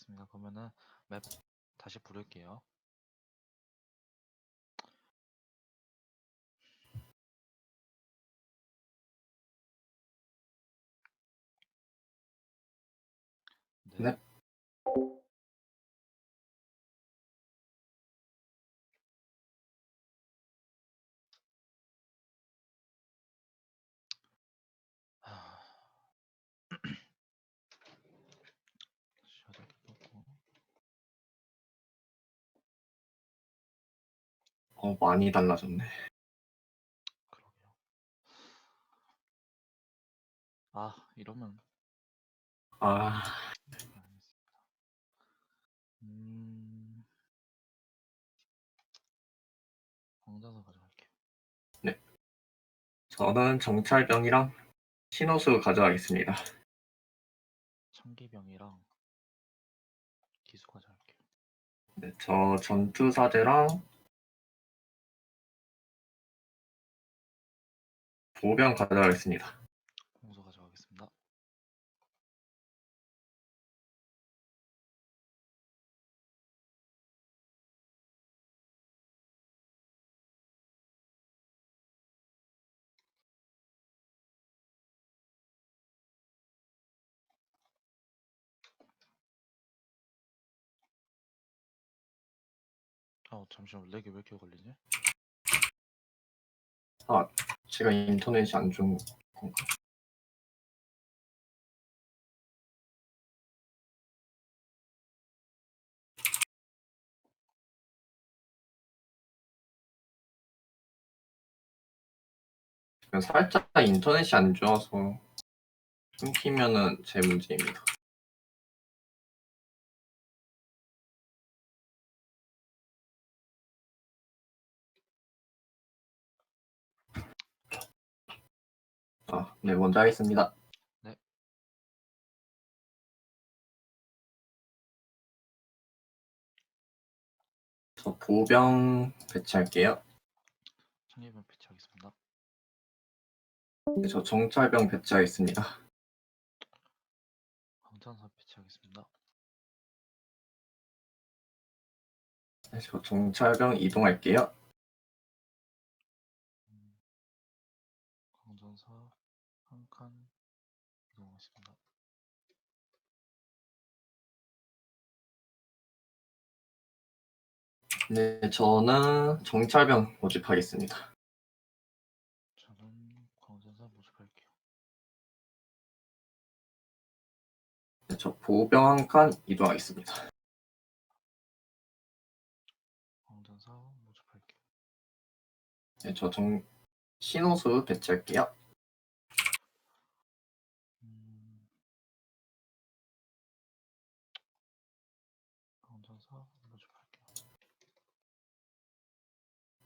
알겠습니다. 그러면은 맵 다시 부를게요. 네. 셔도 보고. 많이 달라졌네. 그러게요. 아, 이러면 아, 알겠습니다. 광전사 가져갈게요. 네. 저는 정찰병이랑 신호수 가져가겠습니다. 청기병이랑 기수 가져갈게요. 네, 저 전투사제랑 보병 가져가겠습니다. 공소 가져가겠습니다. 잠시만, 렉이 왜 이렇게 걸리지? 제가 인터넷이 안 좋은 건가? 지금 살짝 인터넷이 안 좋아서 끊기면은 제 문제입니다. 네, 먼저 하겠습니다. 네. 저 보병 배치할게요. 청기병 배치하겠습니다. 네, 저 정찰병 배치하겠습니다. 광전사 배치하겠습니다. 네, 저 정찰병 이동할게요. 광전사 한 칸 이동하겠습니다. 네, 저는 정찰병 모집하겠습니다. 저는 광전사 모집할게요. 네, 저 보병 한 칸 이동하겠습니다. 광전사 모집할게요. 네, 저 신호수 배치할게요. 광전사 모집할게요.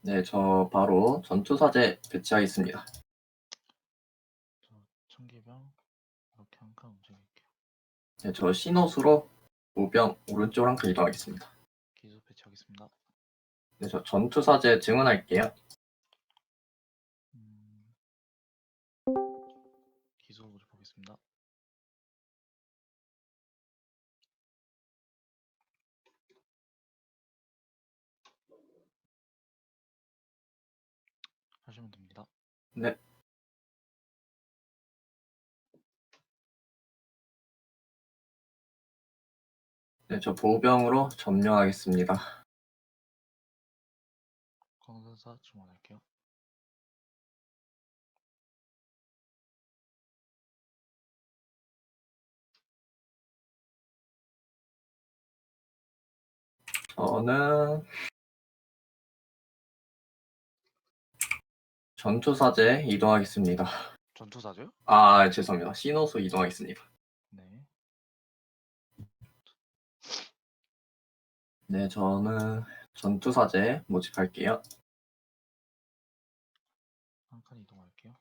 네, 저 바로 전투사제 배치하겠습니다. 저 청기병 이렇게 한 칸 움직일게요. 네, 저 신호수로 보병 오른쪽 한 칸 이동하겠습니다. 기수 배치하겠습니다. 네, 저 전투사제 증언할게요. 기수 모집하겠습니다. 하시면 됩니다. 네. 네, 저 보병으로 점령하겠습니다. 광전사 주문할게요. 저는 전투사제 이동하겠습니다. 전투사죠? 죄송합니다. 신호수 이동하겠습니다. 네. 네, 저는 전투사제 모집할게요. 한 칸 이동할게요.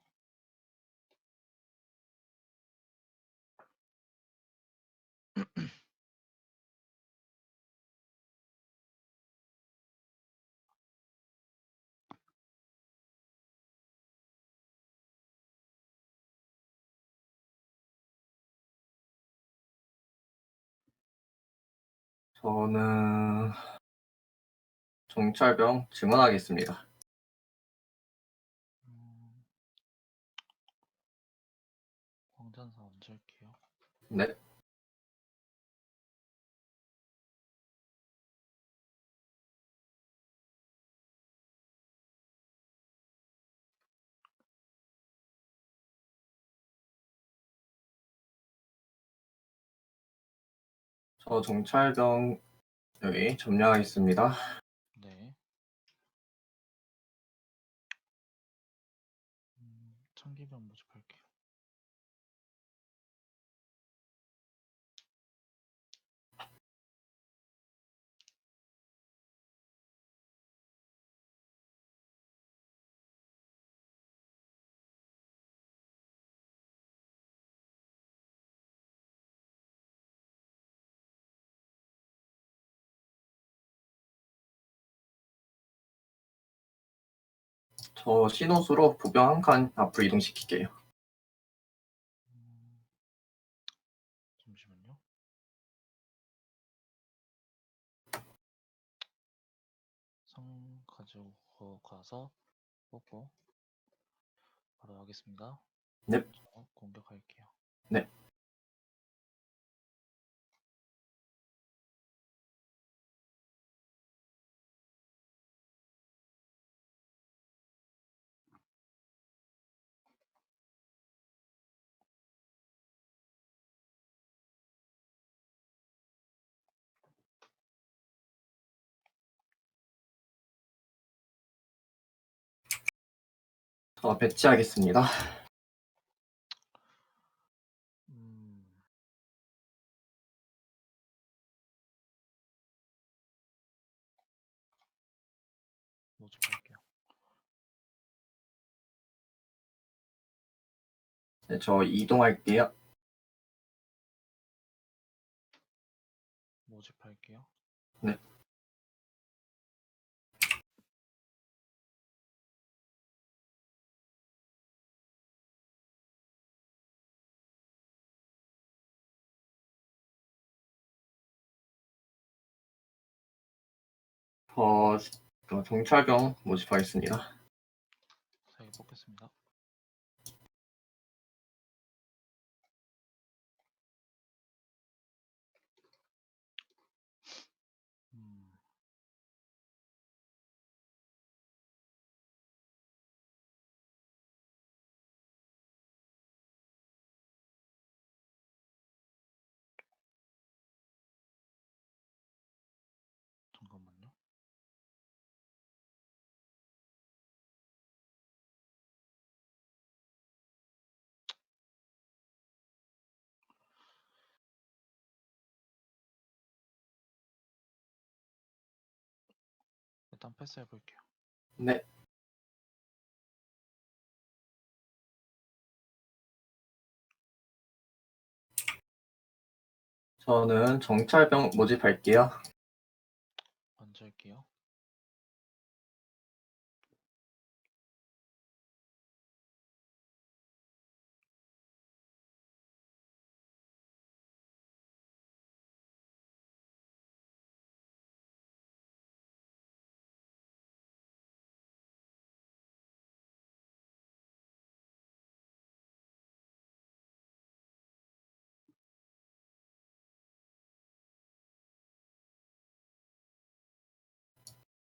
저는 정찰병 증언하겠습니다. 광전사 얹을게요. 네. 저 정찰병 여기 점령하겠습니다. 네. 청기병 모집할게요. 저 신호수로 부병 한 칸 앞으로 이동시킬게요. 잠시만요. 성 가지고 가서 뽑고 바로 하겠습니다. 네. 저 공격할게요. 네. 저 배치하겠습니다. 모집할게요. 네, 저 이동할게요. 모집할게요. 네. 저 정찰병 모집하겠습니다. 3개 뽑겠습니다. 잠깐만요. 일단 패스해볼게요. 네. 저는 정찰병 모집할게요. 얹을게요.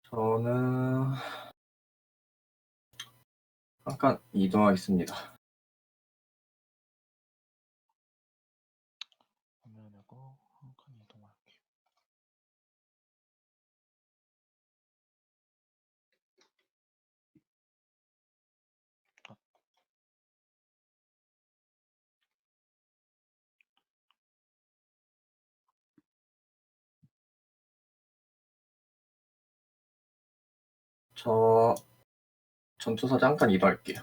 저는 한 칸 이동하겠습니다. 화면하고 한 칸 이동할게요. 저 전투사지 한 칸 이동할게요.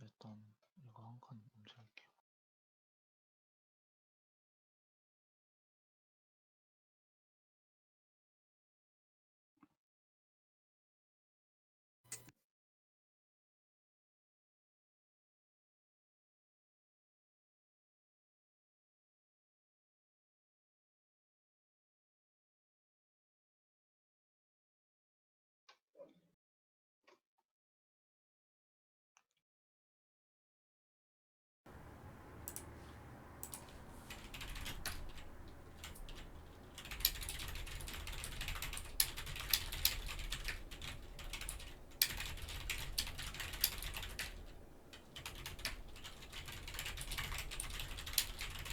일단 이거 한 칸 얹을게요.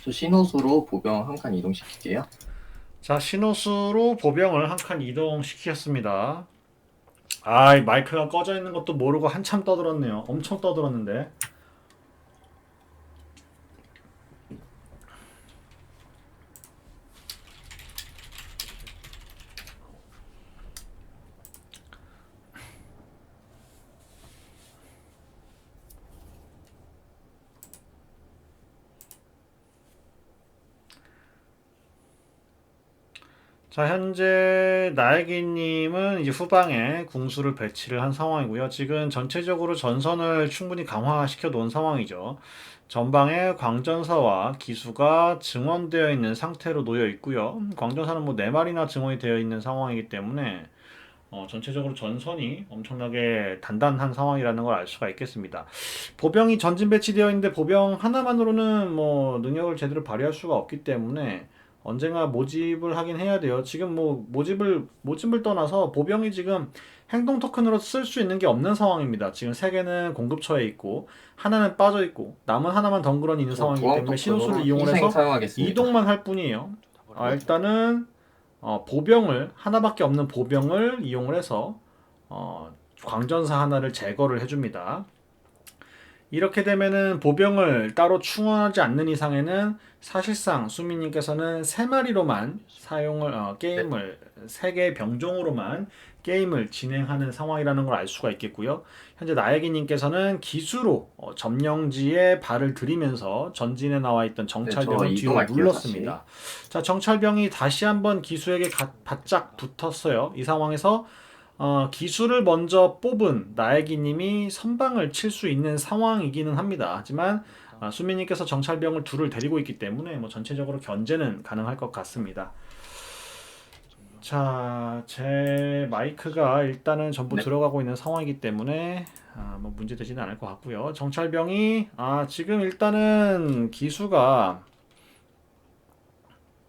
저 신호수로 보병 한 칸 이동시킬게요. 자, 신호수로 보병을 한 칸 이동시켰습니다. 아, 이 마이크가 꺼져 있는 것도 모르고 한참 떠들었네요. 엄청 떠들었는데. 자, 현재 나에기님은 이제 후방에 궁수를 배치를 한 상황이고요. 지금 전체적으로 전선을 충분히 강화시켜 놓은 상황이죠. 전방에 광전사와 기수가 증원되어 있는 상태로 놓여 있고요. 광전사는 뭐 4마리나 증원이 되어 있는 상황이기 때문에 전체적으로 전선이 엄청나게 단단한 상황이라는 걸 알 수가 있겠습니다. 보병이 전진 배치되어 있는데 보병 하나만으로는 뭐 능력을 제대로 발휘할 수가 없기 때문에 언젠가 모집을 하긴 해야 돼요. 지금 뭐 모집을 떠나서 보병이 지금 행동 토큰으로 쓸 수 있는 게 없는 상황입니다. 지금 3개는 공급처에 있고 하나는 빠져 있고 남은 하나만 덩그러니 있는 저 상황이기 부황 때문에 토큰으로 신호수를 이용을 희생 해서 사용하겠습니다. 이동만 할 뿐이에요. 다 일단은 보병을 하나밖에 없는 보병을 이용을 해서 광전사 하나를 제거를 해줍니다. 이렇게 되면은 보병을 따로 충원하지 않는 이상에는 사실상 수민님께서는 3마리로만 사용을 게임을 3개의 병종으로만 게임을 진행하는 상황이라는 걸 알 수가 있겠고요. 현재 나에기님께서는 기수로 점령지에 발을 들이면서 전진에 나와 있던 정찰병을 저 뒤로 이동할게요, 물렀습니다. 자, 정찰병이 다시 한번 기수에게 바짝 붙었어요. 이 상황에서 기수를 먼저 뽑은 나에기님이 선방을 칠 수 있는 상황이기는 합니다. 하지만 수민님께서 정찰병을 둘을 데리고 있기 때문에 뭐 전체적으로 견제는 가능할 것 같습니다. 자, 제 마이크가 일단은 전부 네. 들어가고 있는 상황이기 때문에 뭐 문제 되지는 않을 것 같고요. 정찰병이 지금 일단은 기수가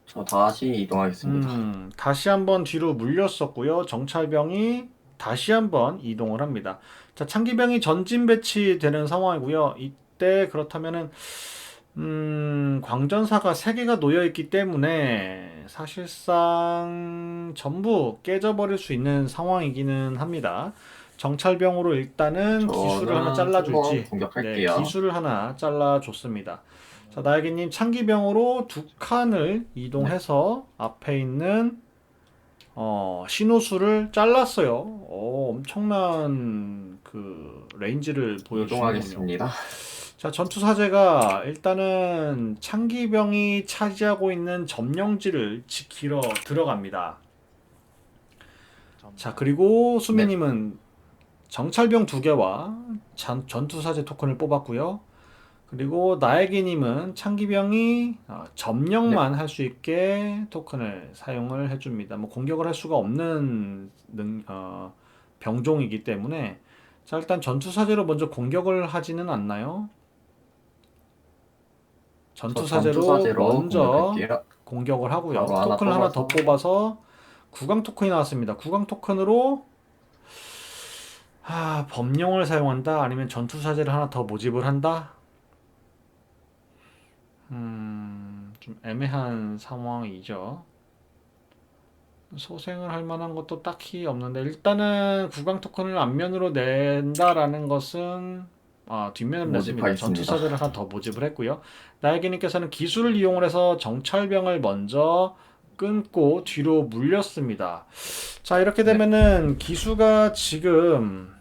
저 다시 이동하겠습니다. 다시 한번 뒤로 물렸었고요. 정찰병이 다시 한번 이동을 합니다. 자, 창기병이 전진 배치되는 상황이고요. 이때 그렇다면은 광전사가 3개가 놓여 있기 때문에 사실상 전부 깨져버릴 수 있는 상황이기는 합니다. 정찰병으로 일단은 기수를 하나 잘라줄지, 네, 공격할게요. 기수를 하나 잘라줬습니다. 자, 나에게님 창기병으로 2칸을 이동해서 앞에 있는 신호수를 잘랐어요. 엄청난 그 레인지를 보여주는군요. 이동하겠습니다. 자, 전투사제가 일단은 창기병이 차지하고 있는 점령지를 지키러 들어갑니다. 자, 그리고 수미님은 정찰병 2개와 전투사제 토큰을 뽑았고요. 그리고 나에게님은 창기병이 점령만 할 수 있게 토큰을 사용을 해줍니다. 뭐 공격을 할 수가 없는 병종이기 때문에 자, 일단 전투사제로 먼저 공격을 하지는 않나요? 전투사제로 먼저 공격할게요. 공격을 하고요. 바로 하나 토큰을 하나 더 뽑아서. 뽑아서 구강 토큰이 나왔습니다. 구강 토큰으로 범용을 사용한다? 아니면 전투사제를 하나 더 모집을 한다? 좀 애매한 상황이죠. 소생을 할 만한 것도 딱히 없는데 일단은 구강 토큰을 앞면으로 낸다라는 것은 뒷면으로 냈습니다. 모집하겠습니다. 전투사제를 하나 더 모집을 했고요. 나에게님께서는 기술을 이용을 해서 정찰병을 먼저 끊고 뒤로 물렸습니다. 자, 이렇게 되면은 기수가 지금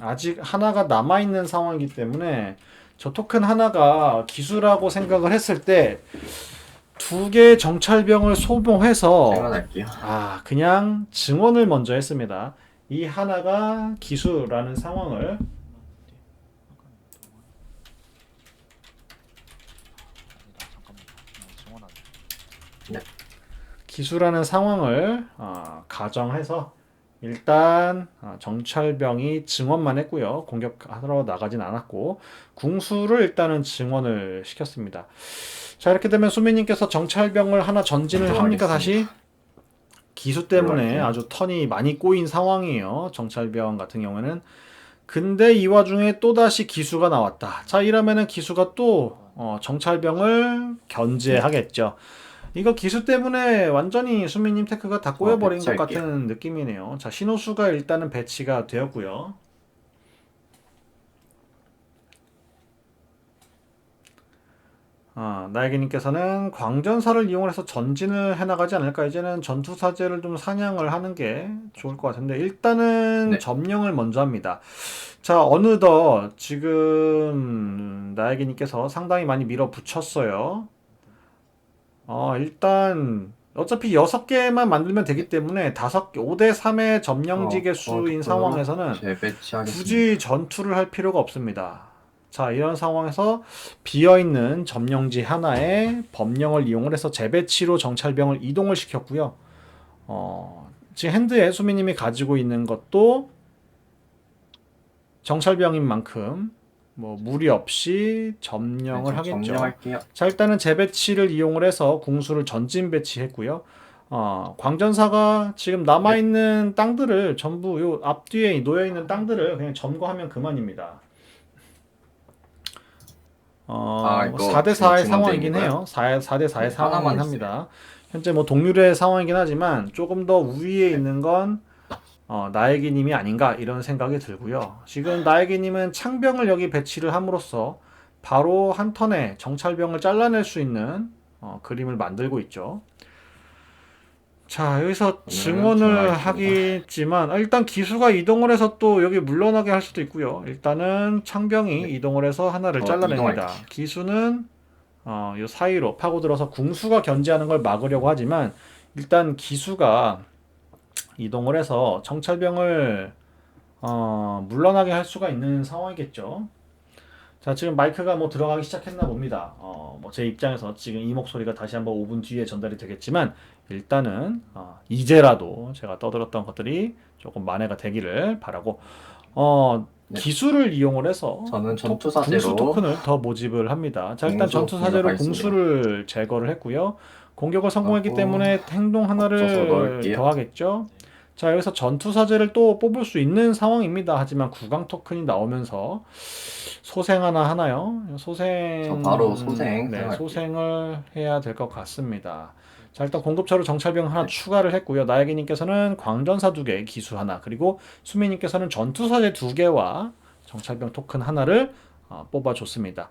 아직 하나가 남아있는 상황이기 때문에 저 토큰 하나가 기수라고 생각을 했을 때 2개의 정찰병을 소모해서 생각할게요. 그냥 증원을 먼저 했습니다. 이 하나가 기수라는 상황을 기수라는 상황을 가정해서 일단 정찰병이 증원만 했고요. 공격하러 나가진 않았고 궁수를 일단은 증원을 시켰습니다. 자, 이렇게 되면 수민님께서 정찰병을 하나 전진을 합니까? 다시? 기수 때문에 들어갈게요. 아주 턴이 많이 꼬인 상황이에요. 정찰병 같은 경우에는. 근데 이 와중에 또다시 기수가 나왔다. 자, 이러면은 기수가 또 정찰병을 견제하겠죠. 이거 기수 때문에 완전히 수민님 테크가 다 꼬여버린 것 배치할게요. 같은 느낌이네요. 자, 신호수가 일단은 배치가 되었고요. 나에게님께서는 광전사를 이용해서 전진을 해나가지 않을까? 이제는 전투사제를 좀 사냥을 하는 게 좋을 것 같은데, 일단은 네. 점령을 먼저 합니다. 자, 어느덧 지금 나에게님께서 상당히 많이 밀어붙였어요. 일단 어차피 6개만 만들면 되기 때문에 5대 3의 점령지 개수인 상황에서는 재배치하겠습니다. 굳이 전투를 할 필요가 없습니다. 자, 이런 상황에서 비어있는 점령지 하나에 법령을 이용을 해서 재배치로 정찰병을 이동을 시켰고요. 지금 핸드에 수미님이 가지고 있는 것도 정찰병인 만큼 뭐 무리 없이 점령을 하겠죠. 점령할게요. 자, 일단은 재배치를 이용을 해서 궁수를 전진 배치했고요. 광전사가 지금 남아있는 땅들을 전부 요 앞뒤에 놓여있는 땅들을 그냥 점거하면 그만입니다. 이거 4대 4의 지금 상황이긴 증원제인가요? 해요. 4대 4의 네, 상황이긴 하나만 합니다. 현재 뭐 동률의 상황이긴 하지만 조금 더 우위에 있는 건 나에게님이 아닌가 이런 생각이 들고요. 지금 나에게님은 창병을 여기 배치를 함으로써 바로 한 턴에 정찰병을 잘라낼 수 있는 그림을 만들고 있죠. 자, 여기서 증원을 하겠지만 일단 기수가 이동을 해서 또 여기 물러나게 할 수도 있고요. 일단은 창병이 이동을 해서 하나를 잘라냅니다. 이동할게요. 기수는 요 사이로 파고들어서 궁수가 견제하는 걸 막으려고 하지만 일단 기수가 이동을 해서 정찰병을 물러나게 할 수가 있는 상황이겠죠. 자, 지금 마이크가 뭐 들어가기 시작했나 봅니다. 뭐 제 입장에서 지금 이 목소리가 다시 한번 5분 뒤에 전달이 되겠지만 일단은 이제라도 제가 떠들었던 것들이 조금 만회가 되기를 바라고 네. 기술을 이용을 해서 저는 궁수 전투사제로 토큰을 더 모집을 합니다. 자, 일단 궁수 전투사제로 공격하겠습니다. 궁수를 제거를 했고요. 공격을 성공했기 하고 때문에 행동 엎쳐서 하나를 넣을게요. 더하겠죠. 자, 여기서 전투사제를 또 뽑을 수 있는 상황입니다. 하지만 구강 토큰이 나오면서 소생 하나 하나요? 소생. 저 바로 소생 네, 사용할게요. 소생을 해야 될 것 같습니다. 자, 일단 공급처로 정찰병 하나 네. 추가를 했고요. 나에게님께서는 광전사 2개, 기수 하나, 그리고 수미님께서는 전투사제 2개와 정찰병 토큰 하나를 뽑아줬습니다.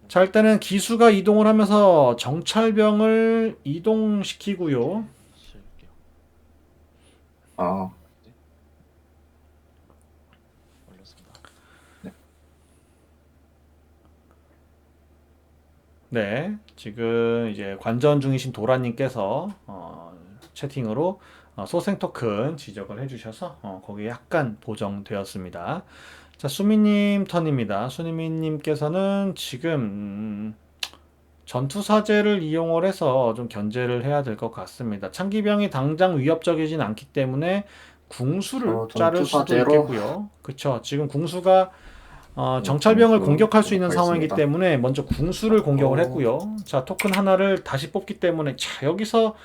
자, 일단은 기수가 이동을 하면서 정찰병을 이동시키고요. 실게요. 올렸습니다. 네, 지금 이제 관전 중이신 도라님께서 채팅으로 소생 토큰 지적을 해주셔서 거기에 약간 보정되었습니다. 자, 수미님 턴입니다. 수미님께서는 지금 전투사제를 이용을 해서 좀 견제를 해야 될 것 같습니다. 창기병이 당장 위협적이진 않기 때문에 궁수를 자를 수도 전투사제로 있겠고요. 그쵸? 지금 궁수가 정찰병을 궁수 공격할 수 있는 상황이기 공격하겠습니다. 때문에 먼저 궁수를 공격을 했고요. 자, 토큰 하나를 다시 뽑기 때문에 자, 여기서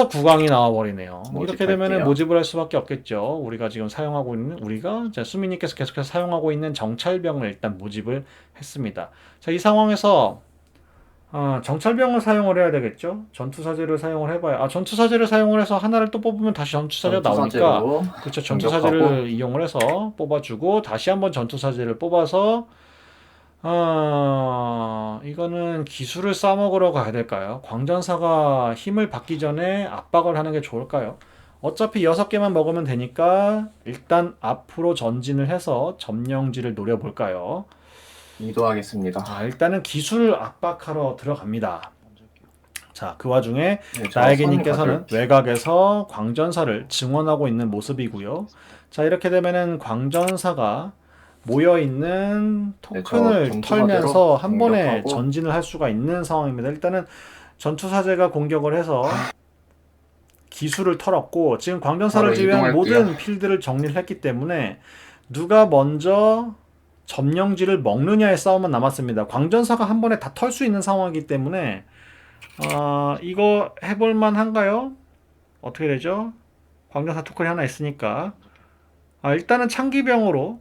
구강이 나와버리네요. 이렇게 모집할게요. 되면은 모집을 할 수밖에 없겠죠. 우리가 지금 사용하고 있는 수미님께서 계속해서 사용하고 있는 정찰병을 일단 모집을 했습니다. 자, 이 상황에서 정찰병을 사용을 해야 되겠죠. 전투사제를 사용을 해봐야 전투사제를 사용을 해서 하나를 또 뽑으면 다시 전투사제가 나오니까 전투사제로 그렇죠. 공격하고. 전투사제를 이용을 해서 뽑아주고 다시 한번 전투사제를 뽑아서 이거는 기술을 싸먹으러 가야 될까요? 광전사가 힘을 받기 전에 압박을 하는 게 좋을까요? 어차피 6개만 먹으면 되니까 일단 앞으로 전진을 해서 점령지를 노려볼까요? 이동하겠습니다. 일단은 기술을 압박하러 들어갑니다. 먼저 할게요. 자, 그 와중에 네, 저 나에게님께서는 선을 가져올게요. 외곽에서 광전사를 증원하고 있는 모습이고요. 자, 이렇게 되면은 광전사가 모여있는 토큰을 전투사제로 털면서 한 번에 공격하고. 전진을 할 수가 있는 상황입니다. 일단은 전투사제가 공격을 해서 기술을 털었고 지금 광전사를 바로 제외한 이동할게요. 모든 필드를 정리를 했기 때문에 누가 먼저 점령지를 먹느냐의 싸움만 남았습니다. 광전사가 한 번에 다 털 수 있는 상황이기 때문에 이거 해볼만 한가요? 어떻게 되죠? 광전사 토큰이 하나 있으니까 일단은 창기병으로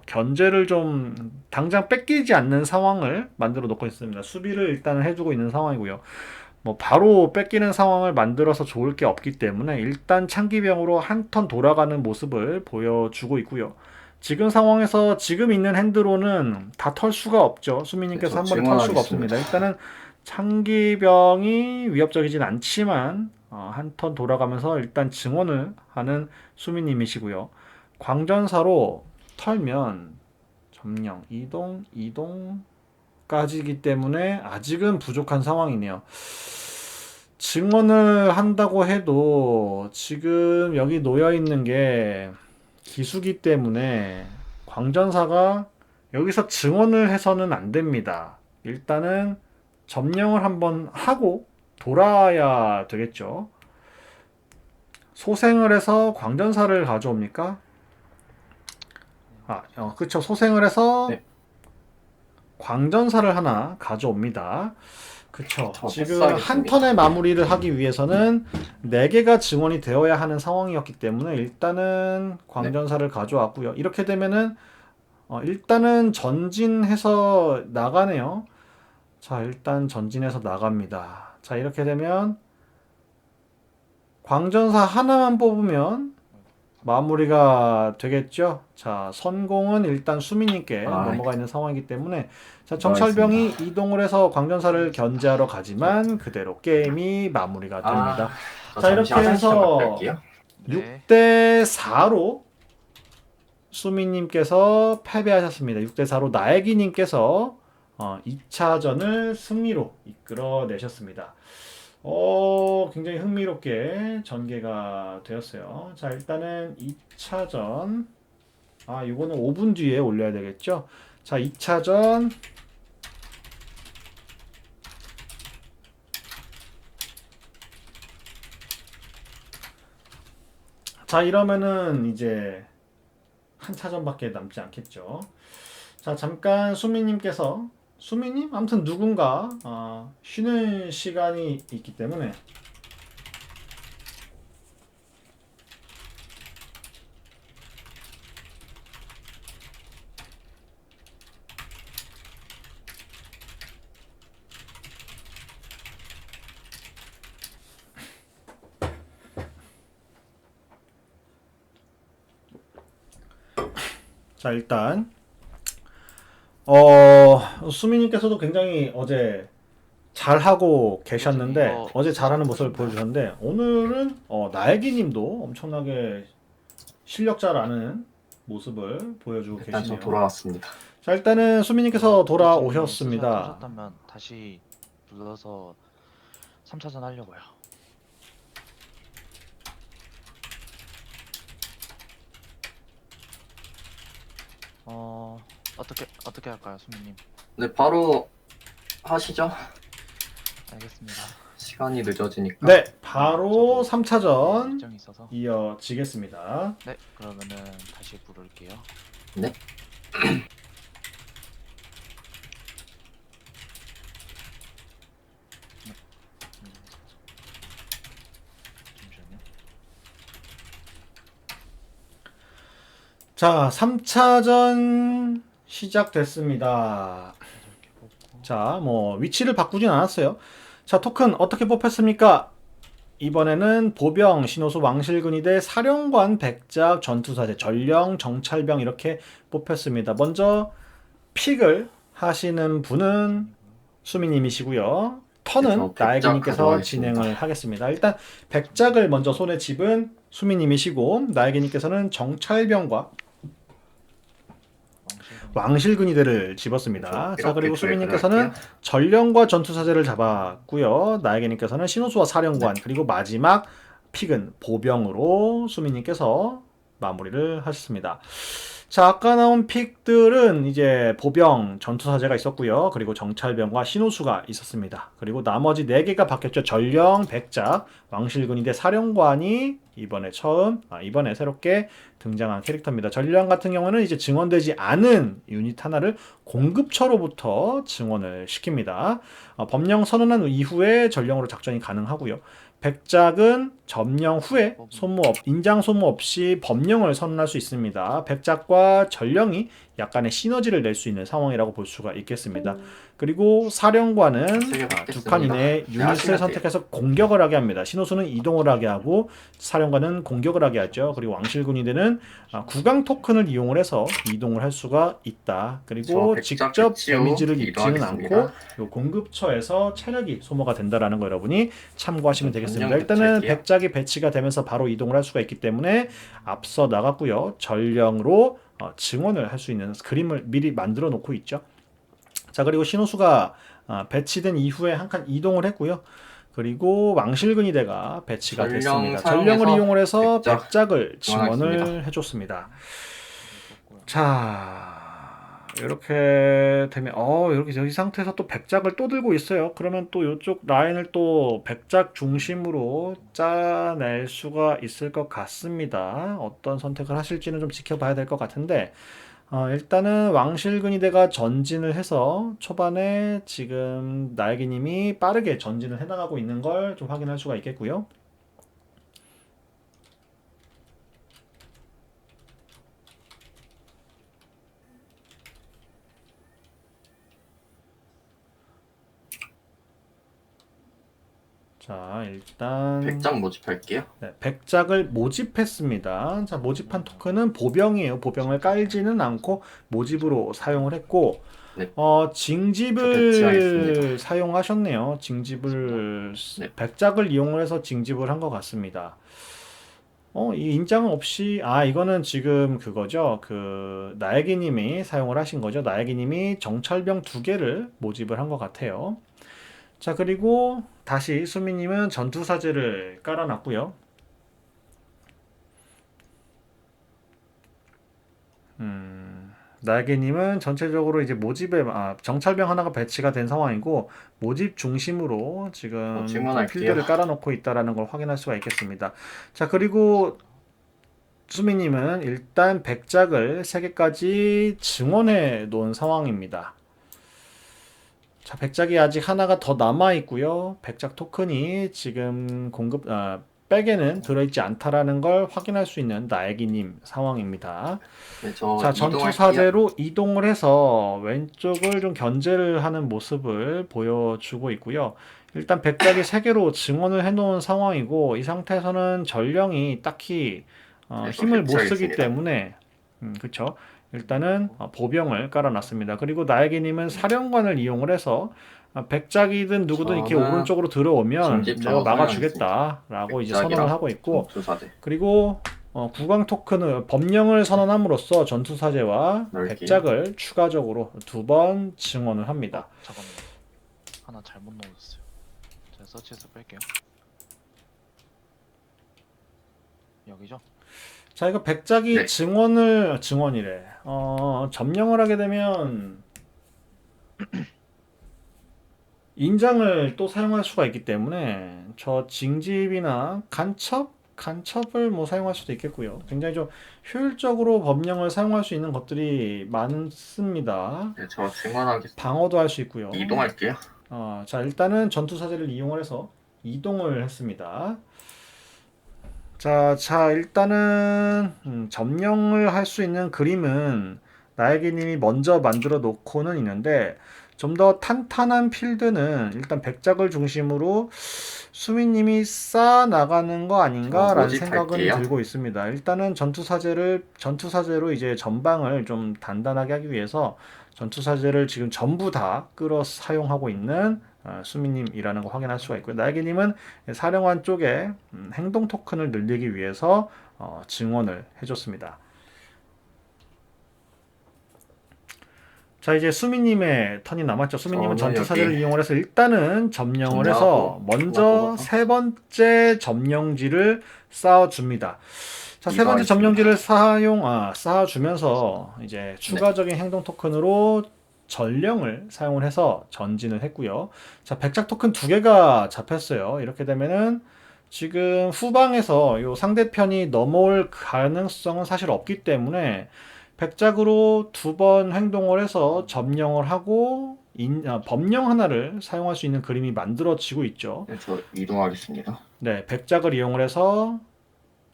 견제를 좀 당장 뺏기지 않는 상황을 만들어 놓고 있습니다. 수비를 일단은 해주고 있는 상황이고요. 뭐 바로 뺏기는 상황을 만들어서 좋을 게 없기 때문에 일단 창기병으로 한 턴 돌아가는 모습을 보여주고 있고요. 지금 상황에서 지금 있는 핸드로는 다 털 수가 없죠. 수민님께서 한 번에 털 수가 없습니다. 일단은 창기병이 위협적이진 않지만 한 턴 돌아가면서 일단 증원을 하는 수민님이시고요. 광전사로 털면 점령, 이동까지이기 때문에 아직은 부족한 상황이네요. 증원을 한다고 해도 지금 여기 놓여 있는 게 기수기 때문에 광전사가 여기서 증원을 해서는 안 됩니다. 일단은 점령을 한번 하고 돌아야 되겠죠. 소생을 해서 광전사를 가져옵니까? 그쵸. 소생을 해서 네. 광전사를 하나 가져옵니다. 그쵸. 지금 패스하겠습니다. 한 턴의 마무리를 하기 위해서는 4개가 증원이 되어야 하는 상황이었기 때문에 일단은 광전사를 가져왔고요. 이렇게 되면은 일단은 전진해서 나가네요. 자, 일단 전진해서 나갑니다. 자, 이렇게 되면 광전사 하나만 뽑으면 마무리가 되겠죠. 자, 선공은 일단 수민님께 넘어가 있는 상황이기 때문에 자, 정찰병이 이동을 해서 광전사를 견제하러 가지만 그대로 게임이 마무리가 됩니다. 자, 이렇게 해서 6대 4로 수민님께서 패배하셨습니다. 6대 4로 나애기님께서 2차전을 승리로 이끌어내셨습니다. 굉장히 흥미롭게 전개가 되었어요. 자, 일단은 2차전. 이거는 5분 뒤에 올려야 되겠죠? 자, 2차전. 자, 이러면은 이제 한 차전밖에 남지 않겠죠. 자, 잠깐 수민님께서 수민님? 아무튼 누군가 쉬는 시간이 있기 때문에 자, 일단 수민님께서도 굉장히 어제 잘하고 계셨는데 어제 잘하는 모습을 보여주셨는데 오늘은 나애기님도 엄청나게 실력자라는 모습을 보여주고 일단 계시네요. 저 돌아왔습니다. 자, 일단은 수민님께서 돌아오셨습니다. 하셨다면 다시 눌러서 3차전 하려고요. 어떻게 할까요, 수민님? 네, 바로 하시죠. 알겠습니다. 시간이 늦어지니까. 네, 바로 3차전 일정이 있어서. 이어지겠습니다. 네, 그러면은 다시 부를게요. 네. 잠시만요. 자, 3차전 시작됐습니다. 이렇게 뽑고. 자, 뭐 위치를 바꾸진 않았어요. 자, 토큰 어떻게 뽑혔습니까? 이번에는 보병, 신호수, 왕실근위 대 사령관, 백작, 전투사제, 전령, 정찰병 이렇게 뽑혔습니다. 먼저 픽을 하시는 분은 수미님이시고요. 턴은 나에게님께서 진행을 하겠습니다. 일단 백작을 먼저 손에 집은 수미님이시고 나에게님께서는 정찰병과 왕실근위대를 집었습니다. 자, 그리고 수민님께서는 전령과 전투사제를 잡았고요. 나에게님께서는 신호수와 사령관, 그리고 마지막 픽은 보병으로 수민님께서 마무리를 하셨습니다. 자, 아까 나온 픽들은 이제 보병, 전투사제가 있었고요. 그리고 정찰병과 신호수가 있었습니다. 그리고 나머지 4개가 바뀌었죠. 전령, 백작, 왕실근위대 사령관이 이번에 새롭게 등장한 캐릭터입니다. 전령 같은 경우는 이제 증원되지 않은 유닛 하나를 공급처로부터 증원을 시킵니다. 법령 선언한 이후에 전령으로 작전이 가능하고요. 백작은 점령 후에 인장 소모 없이 법령을 선언할 수 있습니다. 백작과 전령이 약간의 시너지를 낼 수 있는 상황이라고 볼 수가 있겠습니다. 그리고 사령관은 세개 두 받겠습니다. 칸 이내에 네, 유닛을 하시면 선택해서 공격을 하게 합니다. 신호수는 이동을 하게 하고 사령관은 공격을 하게 하죠. 그리고 왕실군인들은 구강 토큰을 이용을 해서 이동을 할 수가 있다. 그리고 저 백작 직접 배치로 데미지를 입지는 이동하겠습니다. 않고 요 공급처에서 체력이 소모가 된다라는 거 여러분이 참고하시면 되겠습니다. 전령 일단은 배치할게요. 백작이 배치가 되면서 바로 이동을 할 수가 있기 때문에 앞서 나갔고요. 전령으로 증원을 할 수 있는 그림을 미리 만들어 놓고 있죠. 자, 그리고 신호수가 배치된 이후에 한 칸 이동을 했고요. 그리고 왕실근위대가 배치가 전령 됐습니다. 사용해서 전령을 이용을 해서 백작 백작을 증원하겠습니다. 증원을 해줬습니다. 떴고요. 자, 이렇게 되면 이렇게 여기 상태에서 또 백작을 또 들고 있어요. 그러면 또 이쪽 라인을 또 백작 중심으로 짜낼 수가 있을 것 같습니다. 어떤 선택을 하실지는 좀 지켜봐야 될 것 같은데 일단은 왕실근위대가 전진을 해서 초반에 지금 나에게님이 빠르게 전진을 해나가고 있는 걸 좀 확인할 수가 있겠고요. 자, 일단 백작 모집할게요. 네, 백작을 모집했습니다. 자, 모집한 토큰은 보병이에요. 보병을 깔지는 않고 모집으로 사용을 했고, 네. 징집을 배치하겠습니다. 사용하셨네요. 징집을 네. 백작을 이용을 해서 징집을 한 것 같습니다. 이 인장 없이 이거는 지금 그거죠. 그 나에게님이 사용을 하신 거죠. 나에게님이 정찰병 2개를 모집을 한 것 같아요. 자, 그리고 다시 수미님은 전투사제를 깔아놨고요. 날개님은 전체적으로 이제 모집에 정찰병 하나가 배치가 된 상황이고 모집 중심으로 지금 증언할게요. 필드를 깔아놓고 있다라는 걸 확인할 수가 있겠습니다. 자, 그리고 수미님은 일단 백작을 3개까지 증원해 놓은 상황입니다. 자, 백작이 아직 하나가 더 남아 있고요. 백작 토큰이 지금 백에는 들어있지 않다라는 걸 확인할 수 있는 나에기님 상황입니다. 네, 저 자, 이동할게요. 전투사제로 이동을 해서 왼쪽을 좀 견제를 하는 모습을 보여주고 있고요. 일단 백작이 3개로 증원을 해놓은 상황이고 이 상태에서는 전령이 딱히 네, 힘을 못 쓰기 배치하겠습니다. 때문에 그쵸. 일단은 보병을 깔아놨습니다. 그리고 나에게님은 사령관을 이용을 해서 백작이든 누구든 이렇게 저는 오른쪽으로 들어오면 징집 내가 저거 막아주겠다라고 이제 백작이랑 선언을 하고 있고 전투사대 그리고 구강 토큰을 법령을 선언함으로써 전투사제와 넓게. 백작을 추가적으로 2번 증원을 합니다. 잠깐만요. 하나 잘못 넣었어요. 제가 서치해서 뺄게요. 여기죠? 자, 이거 백작이 네. 증원이래. 점령을 하게 되면 인장을 또 사용할 수가 있기 때문에 저 징집이나 간첩을 뭐 사용할 수도 있겠고요. 굉장히 좀 효율적으로 법령을 사용할 수 있는 것들이 많습니다. 네, 저 증언하겠습니다. 방어도 할 수 있고요. 이동할게요. 자, 일단은 전투사제를 이용을 해서 이동을 했습니다. 자, 일단은 점령을 할 수 있는 그림은 나에게님이 먼저 만들어 놓고는 있는데 좀 더 탄탄한 필드는 일단 백작을 중심으로 수미님이 쌓아 나가는 거 아닌가라는 생각은 모집할게요. 들고 있습니다. 일단은 전투사제로 이제 전방을 좀 단단하게 하기 위해서 전투사제를 지금 전부 다 끌어 사용하고 있는 수미님이라는 거 확인할 수가 있고요. 나에게님은 사령관 쪽에 행동 토큰을 늘리기 위해서 증원을 해줬습니다. 자, 이제 수미님의 턴이 남았죠. 수미님은 저는 전투사제를 여기 이용을 해서 일단은 점령을 해서 점령하고 먼저 뽑아서. 3번째 점령지를 쌓아줍니다. 자, 3번째 이동하겠습니다. 점령지를 쌓아주면서 이제 추가적인 행동 토큰으로 전령을 사용을 해서 전진을 했고요. 자, 백작 토큰 2개가 잡혔어요. 이렇게 되면은 지금 후방에서 요 상대편이 넘어올 가능성은 사실 없기 때문에 백작으로 2번 행동을 해서 점령을 하고 법령 하나를 사용할 수 있는 그림이 만들어지고 있죠. 네, 저 이동하겠습니다. 네, 백작을 이용을 해서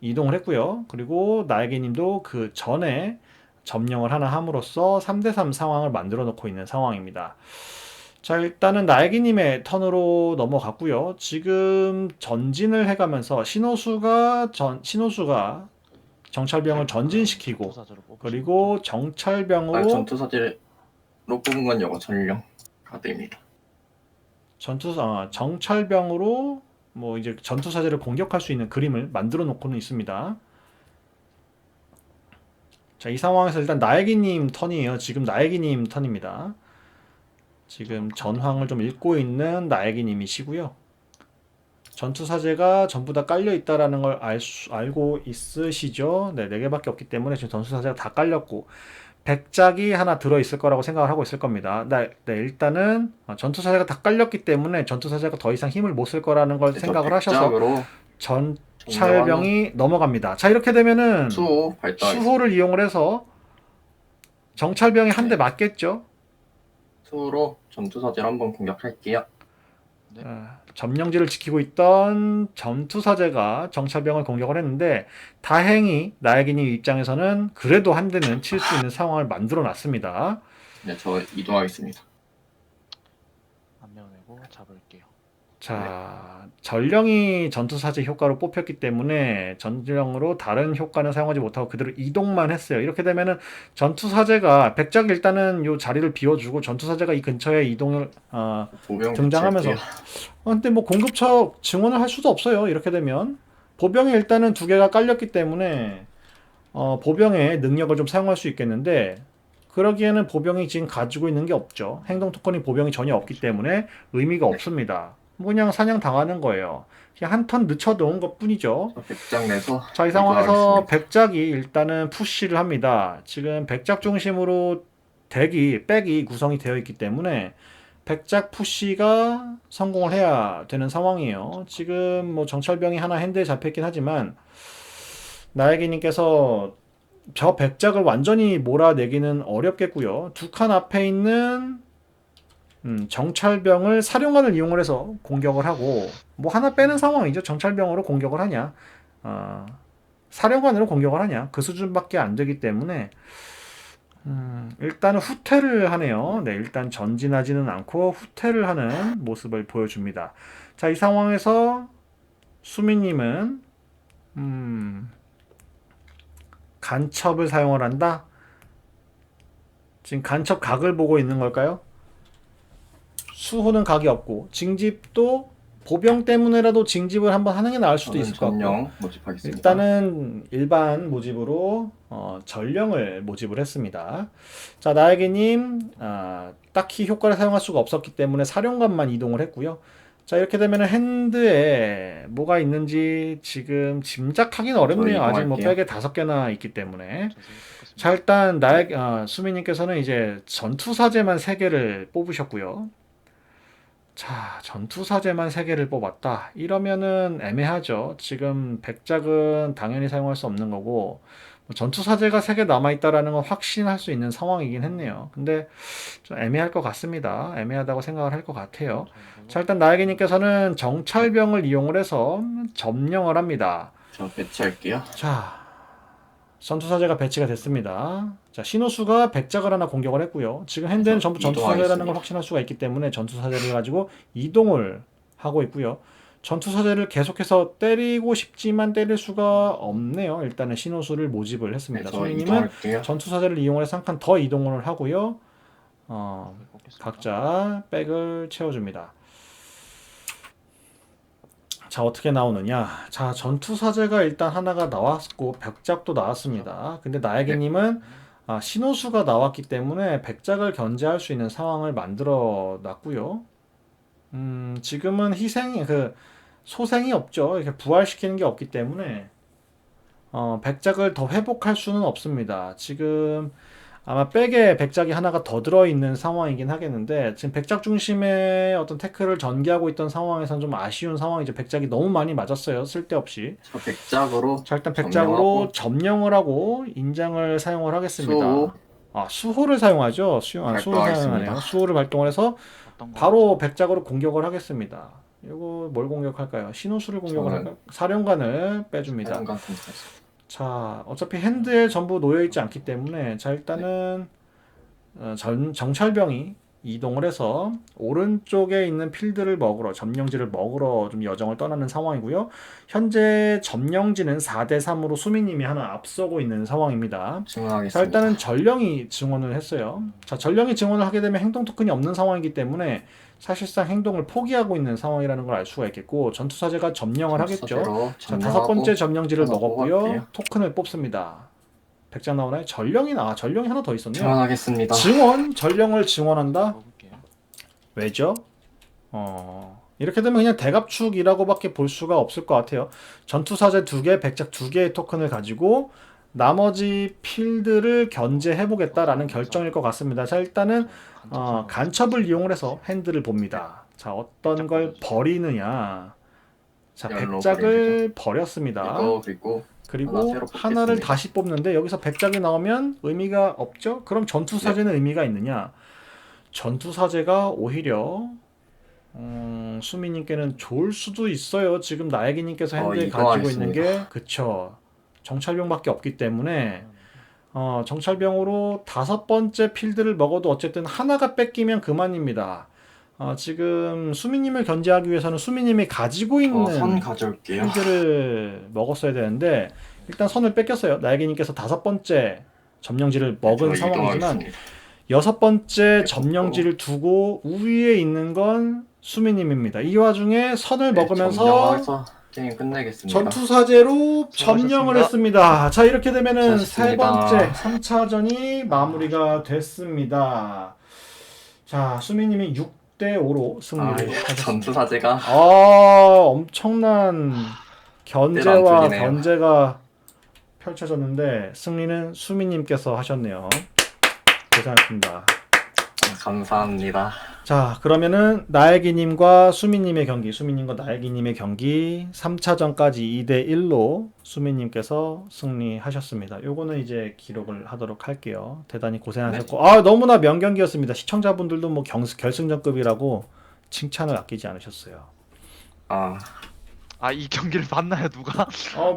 이동을 했고요. 그리고 나에게님도 그 전에 점령을 하나 함으로써 3대3 상황을 만들어 놓고 있는 상황입니다. 자, 일단은 나에게님의 턴으로 넘어갔고요. 지금 전진을 해가면서 신호수가 정찰병을 전진시키고 전투사제로 뽑으시는 그리고 거죠? 정찰병으로 전투사지로 뽑은 건 여거 전령 카드입니다. 정찰병으로 뭐 이제 전투사제를 공격할 수 있는 그림을 만들어 놓고는 있습니다. 자, 이 상황에서 일단 나에기님 턴이에요. 지금 나에기님 턴입니다. 지금 전황을 좀 읽고 있는 나에기님이시고요. 전투사제가 전부 다 깔려 있다라는 걸 알고 있으시죠? 네, 4개밖에 없기 때문에 지금 전투사제가 다 깔렸고 백작이 하나 들어있을 거라고 생각을 하고 있을 겁니다. 네, 일단은 전투사제가 다 깔렸기 때문에 전투사제가 더 이상 힘을 못 쓸 거라는 걸 생각을 하셔서 백작으로 전찰병이 넘어갑니다. 자, 이렇게 되면은 수호 발동하겠습니다. 수호를 이용을 해서 정찰병이 한 대 맞겠죠? 수호로 전투사지를 한번 공격할게요. 네. 점령지를 지키고 있던 전투사제가 정찰병을 공격을 했는데 다행히 나에게님 입장에서는 그래도 한 대는 칠 수 있는 상황을 만들어 놨습니다. 네, 저 이동하겠습니다. 안면 내고 잡을게요. 자, 전령이 전투사제 효과로 뽑혔기 때문에 전령으로 다른 효과는 사용하지 못하고 그대로 이동만 했어요. 이렇게 되면은 전투사제가 백작 일단은 요 자리를 비워주고 전투사제가 이 근처에 이동을 보병 등장하면서 배치할게요. 근데 뭐 공급처 증원을 할 수도 없어요. 이렇게 되면 보병이 일단은 2개가 깔렸기 때문에 보병의 능력을 좀 사용할 수 있겠는데 그러기에는 보병이 지금 가지고 있는 게 없죠. 행동 토큰이 보병이 전혀 없기 때문에 의미가 없습니다. 뭐 그냥 사냥 당하는 거예요. 그냥 한 턴 늦춰놓은 것 뿐이죠. 저 백작 내서 자, 이 상황에서 이동하겠습니다. 백작이 일단은 푸시를 합니다. 지금 백작 중심으로 백이 구성이 되어 있기 때문에 백작 푸시가 성공을 해야 되는 상황이에요. 지금 뭐 정찰병이 하나 핸드에 잡혔긴 하지만 나에게님께서 저 백작을 완전히 몰아내기는 어렵겠고요. 두 칸 앞에 있는 정찰병을 사령관을 이용을 해서 공격을 하고 뭐 하나 빼는 상황이죠. 정찰병으로 공격을 하냐 사령관으로 공격을 하냐 그 수준밖에 안 되기 때문에 일단은 후퇴를 하네요. 네, 일단 전진하지는 않고 후퇴를 하는 모습을 보여줍니다. 자, 이 상황에서 수미님은 간첩을 사용을 한다. 지금 간첩 각을 보고 있는 걸까요? 수호는 각이 없고 징집도 보병 때문에라도 징집을 한번 하는 게 나을 수도 있을 것 같고 전령 모집하겠습니다. 일단은 일반 모집으로 전령을 모집을 했습니다. 자, 나에게님 딱히 효과를 사용할 수가 없었기 때문에 사령관만 이동을 했고요. 자, 이렇게 되면 핸드에 뭐가 있는지 지금 짐작하기는 어렵네요. 아직 뭐 이동할게요. 백에 5개나 있기 때문에. 자세히 뽑겠습니다. 자, 일단 수미님께서는 이제 전투사제만 3개를 뽑으셨고요. 자, 전투사제만 3개를 뽑았다. 이러면은 애매하죠. 지금 백작은 당연히 사용할 수 없는 거고 뭐 전투사제가 3개 남아있다라는 건 확신할 수 있는 상황이긴 했네요. 근데 좀 애매할 것 같습니다. 애매하다고 생각을 할 것 같아요. 자, 일단 나에게님께서는 정찰병을 이용을 해서 점령을 합니다. 저 배치할게요. 자, 전투사제가 배치가 됐습니다. 자, 신호수가 백작을 하나 공격을 했고요. 지금 핸드는 전부 전투사제라는 걸 이동하겠습니다. 확신할 수가 있기 때문에 전투사제를 가지고 이동을 하고 있고요. 전투사제를 계속해서 때리고 싶지만 때릴 수가 없네요. 일단은 신호수를 모집을 네, 했습니다. 저 소희님은 이동할게요. 전투사제를 이용을 해서 한 칸 더 이동을 하고요. 뽑겠습니다. 각자 백을 채워줍니다. 자, 어떻게 나오느냐. 자, 전투사제가 일단 하나가 나왔고 백작도 나왔습니다. 근데 나에게님은 신호수가 나왔기 때문에 백작을 견제할 수 있는 상황을 만들어 놨고요. 지금은 소생이 없죠. 이렇게 부활시키는 게 없기 때문에 백작을 더 회복할 수는 없습니다. 지금 아마 백에 백작이 하나가 더 들어있는 상황이긴 하겠는데 지금 백작 중심의 어떤 태클을 전개하고 있던 상황에서는 좀 아쉬운 상황이죠. 백작이 너무 많이 맞았어요. 쓸데없이. 저 백작으로 자, 일단 백작으로 점령을 하고 인장을 사용을 하겠습니다. 수호 수호를 사용하죠. 수호를 발동하겠습니다. 사용하네요. 수호를 발동을 해서 어떤 거 바로 백작으로 공격을 하겠습니다. 이거 뭘 공격할까요? 신호수를 공격을 저는 할까요? 사령관을 빼줍니다. 사령관 선택했습니다. 자, 어차피 핸드에 전부 놓여 있지 않기 때문에 자 일단은 정찰병이 이동을 해서 오른쪽에 있는 필드를 먹으러 점령지를 먹으러 좀 여정을 떠나는 상황이고요. 현재 점령지는 4대 3으로 수미님이 하나 앞서고 있는 상황입니다. 자, 증언하겠습니다. 일단은 전령이 증원을 했어요. 자, 전령이 증원을 하게 되면 행동 토큰이 없는 상황이기 때문에 사실상 행동을 포기하고 있는 상황이라는 걸 알 수가 있겠고 전투사제가 점령을 하겠죠. 전투사제로 자, 점령하고 5번째 점령지를 하나 먹었고요. 뽑았고요. 토큰을 뽑습니다. 100장 나오나요? 전령이 전령이 하나 더 있었네요. 증언하겠습니다. 증원, 전령을 증원한다. 먹을게요. 왜죠? 이렇게 되면 그냥 대갑축이라고밖에 볼 수가 없을 것 같아요. 전투사제 2개, 백작 2개의 토큰을 가지고 나머지 필드를 견제해보겠다라는 결정일 것 같습니다. 자, 일단은 간첩을 이용을 해서 핸들을 봅니다. 자, 어떤 걸 버리느냐. 자, 열로 백작을 버렸습니다. 이거 그리고 그리고 하나 새로 하나를 뽑겠습니다. 다시 뽑는데 여기서 백작이 나오면 의미가 없죠? 그럼 전투사제는 의미가 있느냐? 전투사제가 오히려 수미님께는 좋을 수도 있어요. 지금 나혜기님께서 핸드에 이거 가지고 있는 게 하겠습니다. 그쵸. 정찰병밖에 없기 때문에 정찰병으로 5번째 필드를 먹어도 어쨌든 하나가 뺏기면 그만입니다. 지금 수미님을 견제하기 위해서는 수미님이 가지고 있는 선 가져올게요. 필드를 먹었어야 되는데 일단 선을 뺏겼어요. 나혜기님께서 5번째 점령지를 먹은 저 상황이지만 이동하겠습니다. 6번째 점령지를 두고 우위에 있는 건 수미님입니다. 이 와중에 선을 네, 먹으면서 점령해서 게임 끝내겠습니다. 전투사제로 점령을 수고하셨습니다. 했습니다. 자, 이렇게 되면은 세 수고하셨습니다. 번째 3차전이 마무리가 됐습니다. 자, 수미님이 6대 5로 승리를 하셨습니다. 전투사제가 엄청난 견제와 때로 안 뚫리네요. 견제가 펼쳐졌는데 승리는 수미님께서 하셨네요. 고생하셨습니다. 감사합니다. 자, 그러면은 나혜기님과 수미님의 경기, 수미님과 나혜기님의 경기 3차전까지 2대 1로 수미님께서 승리하셨습니다. 요거는 이제 기록을 하도록 할게요. 대단히 고생하셨고, 너무나 명경기였습니다. 시청자분들도 뭐 결승전급이라고 칭찬을 아끼지 않으셨어요. 이 경기를 봤나요, 누가?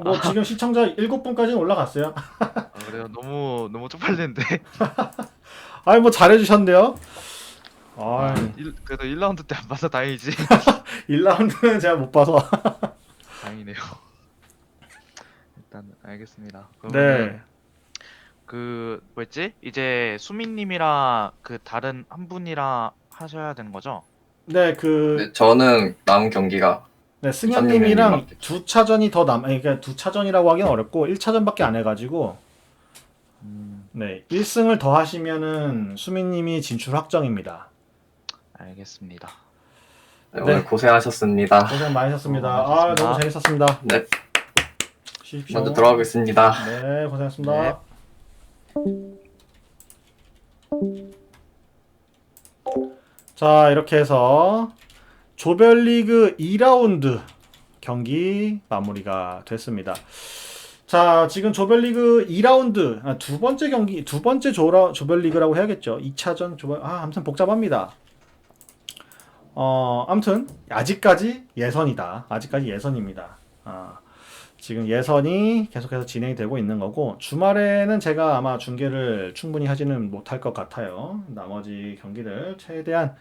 뭐 지금 시청자 7분까지는 올라갔어요. 그래요. 너무 쪽팔리는데. 뭐 잘해주셨는데요. 그래도 1라운드 때 안 봐서 다행이지. 1라운드는 제가 못 봐서. 다행이네요. 일단 알겠습니다. 네. 그러면 그 뭐였지? 이제 수민님이랑 그 다른 한 분이랑 하셔야 되는 거죠? 네, 네, 저는 남은 경기가 승현님이랑 선생님이 두 차전이 더 그러니까 두 차전이라고 하긴 어렵고 1차전밖에 안 해가지고 네, 1승을 더 하시면은 수민님이 진출 확정입니다. 알겠습니다. 네, 오늘 고생하셨습니다. 고생 많으셨습니다. 고생하셨습니다. 너무 재밌었습니다. 네, 쉬십시오. 먼저 들어가겠습니다. 네, 고생하셨습니다. 네. 자, 이렇게 해서 조별리그 2라운드 경기 마무리가 됐습니다. 자, 지금 조별리그 2라운드 두 번째 경기, 두 번째 조별리그라고 해야겠죠. 2차전 아무튼 복잡합니다. 아무튼 아직까지 예선이다. 아직까지 예선입니다. 지금 예선이 계속해서 진행이 되고 있는 거고 주말에는 제가 아마 중계를 충분히 하지는 못할 것 같아요. 나머지 경기를 최대한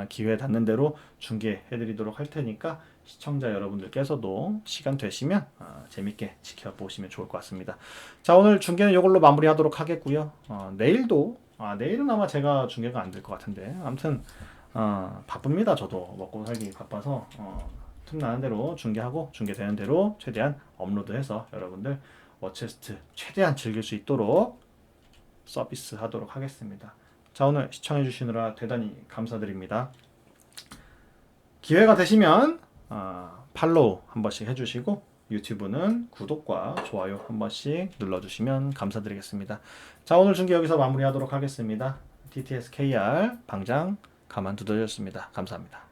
기회 닿는 대로 중계해드리도록 할 테니까 시청자 여러분들께서도 시간 되시면 재밌게 지켜보시면 좋을 것 같습니다. 자, 오늘 중계는 이걸로 마무리하도록 하겠고요. 내일도 내일은 아마 제가 중계가 안 될 것 같은데 아무튼 바쁩니다. 저도 먹고 살기 바빠서 틈나는 대로 중계하고 중계되는 대로 최대한 업로드해서 여러분들 워체스트 최대한 즐길 수 있도록 서비스 하도록 하겠습니다. 자, 오늘 시청해 주시느라 대단히 감사드립니다. 기회가 되시면 팔로우 한 번씩 해주시고 유튜브는 구독과 좋아요 한 번씩 눌러주시면 감사드리겠습니다. 자, 오늘 중계 여기서 마무리하도록 하겠습니다. TTS KR 방장 가만두더였습니다. 감사합니다.